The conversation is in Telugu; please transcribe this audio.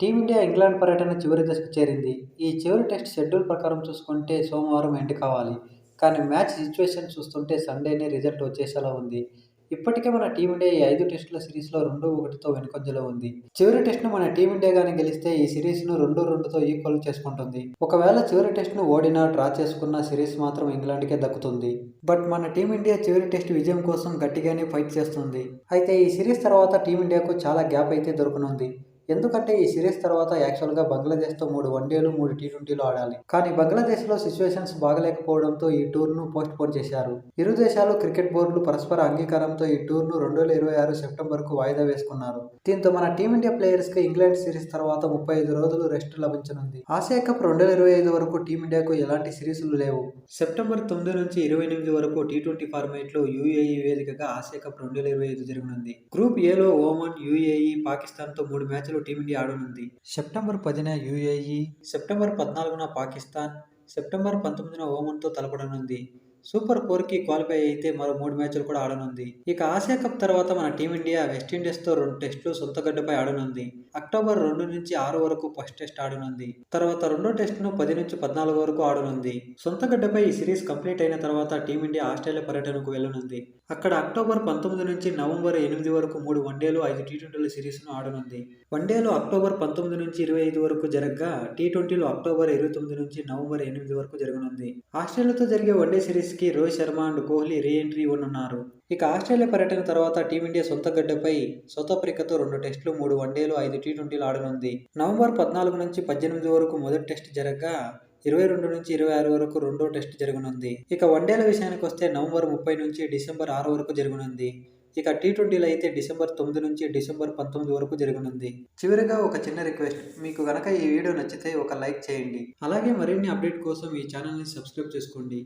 టీమిండియా ఇంగ్లాండ్ పర్యటన చివరి దశకు చేరింది. ఈ చివరి టెస్ట్ షెడ్యూల్ ప్రకారం చూసుకుంటే సోమవారం ఎండ్ కావాలి. కానీ మ్యాచ్ సిచ్యువేషన్ చూస్తుంటే సండేనే రిజల్ట్ వచ్చేసేలా ఉంది. ఇప్పటికే మన టీమిండియా ఈ 5 టెస్టుల సిరీస్‌లో 2-1తో వెనుకంజలో ఉంది. చివరి టెస్ట్‌ను మన టీమిండియా గాని గెలిస్తే ఈ సిరీస్‌ను 2-2తో ఈక్వల్ చేసుకుంటుంది. ఒకవేళ చివరి టెస్ట్‌ను ఓడినా, డ్రా చేసుకున్నా సిరీస్ మాత్రం ఇంగ్లాండ్‌కే దక్కుతుంది. బట్ మన టీమిండియా చివరి టెస్ట్ విజయం కోసం గట్టిగానే ఫైట్ చేస్తుంది. అయితే ఈ సిరీస్ తర్వాత టీమిండియాకు చాలా గ్యాప్ అయితే దొరకనుంది. ఎందుకంటే ఈ సిరీస్ తర్వాత యాక్చువల్‌గా బంగ్లాదేశ్‌తో 3 వన్‌డేలు, 3 టీ20లు ఆడాలి. కానీ బంగ్లాదేశ్‌లో సిచ్యువేషన్స్ బాగాలేకపోవడంతో ఈ టూర్‌ను పోస్ట్‌పోన్ చేశారు. ఇరు దేశాలు క్రికెట్ బోర్డులు పరస్పర అంగీకారంతో ఈ టూర్‌ను 2026 సెప్టెంబర్‌కు వాయిదా వేసుకున్నారు. దీంతో మన టీమిండియా ప్లేయర్స్‌కి ఇంగ్లాండ్ సిరీస్ తర్వాత 35 రోజులు రెస్ట్ లభించనుంది. ఆసియా కప్ 2025 వరకు టీమిండియాకు ఎలాంటి సిరీస్‌లు లేవు. సెప్టెంబర్ 9 నుంచి 28 వరకు టీ20 ఫార్మాట్‌లో యూఏఈ వేదికగా ఆసియా కప్ 2025 జరగనుంది. గ్రూప్ ఏలో ఒమన్, యూఏఈ, పాకిస్తాన్‌తో 3 మ్యాచ్లు టీమిండియా ఆడనుంది. సెప్టెంబర్ 10న యూఏఈ, సెప్టెంబర్ 14న పాకిస్తాన్, సెప్టెంబర్ 19న ఒమన్‌తో తలపడనుంది. సూపర్ 4కి క్వాలిఫై అయితే మరో 3 మ్యాచ్లు కూడా ఆడనుంది. ఇక ఆసియా కప్ తర్వాత మన టీమిండియా వెస్టిండీస్‌తో 2 టెస్టులు సొంత గడ్డపై ఆడనుంది. అక్టోబర్ 2 నుంచి 6 వరకు ఫస్ట్ టెస్ట్ ఆడనుంది. తర్వాత రెండో టెస్టును 10 నుంచి 14 వరకు ఆడనుంది. సొంత గడ్డపై ఈ సిరీస్ కంప్లీట్ అయిన తర్వాత టీమిండియా ఆస్ట్రేలియా పర్యటనకు వెళ్లనుంది. అక్కడ అక్టోబర్ 19 నుంచి నవంబర్ 8 వరకు 3 వన్డేలు, 5 టీ20ల సిరీస్‌ను ఆడనుంది. వన్డేలు అక్టోబర్ 19 నుంచి 25 వరకు జరగగా, టీ20లు అక్టోబర్ 29 నుంచి నవంబర్ 8 వరకు జరగనుంది. ఆస్ట్రేలియాతో జరిగే వన్డే సిరీస్‌కి Rohit Sharma and Kohli re entry ఇవ్వనున్నారు. ఇక ఆస్ట్రేలియా పర్యటన తర్వాత టీమిండియా సొంత గడ్డపై సౌత్ ఆఫ్రికాతో 2 టెస్టులు, 3 వన్డేలు, 5 టీ20లు ఆడనుంది. నవంబర్ 14 నుంచి 18 వరకు మొదటి టెస్ట్ జరగగా, 22 నుంచి 26 వరకు రెండో టెస్ట్ జరగనుంది. ఇక వన్డేల విషయానికి వస్తే నవంబర్ 30 నుంచి డిసెంబర్ 6 వరకు జరగనుంది. ఇక టీ20లు అయితే డిసెంబర్ 9 నుంచి డిసెంబర్ 19 వరకు జరగనుంది. చివరిగా ఒక చిన్న రిక్వెస్ట్, మీకు గనక ఈ వీడియో నచ్చితే ఒక లైక్ చేయండి. అలాగే మరిన్ని అప్డేట్ కోసం ఈ ఛానల్ని సబ్స్క్రైబ్ చేసుకోండి.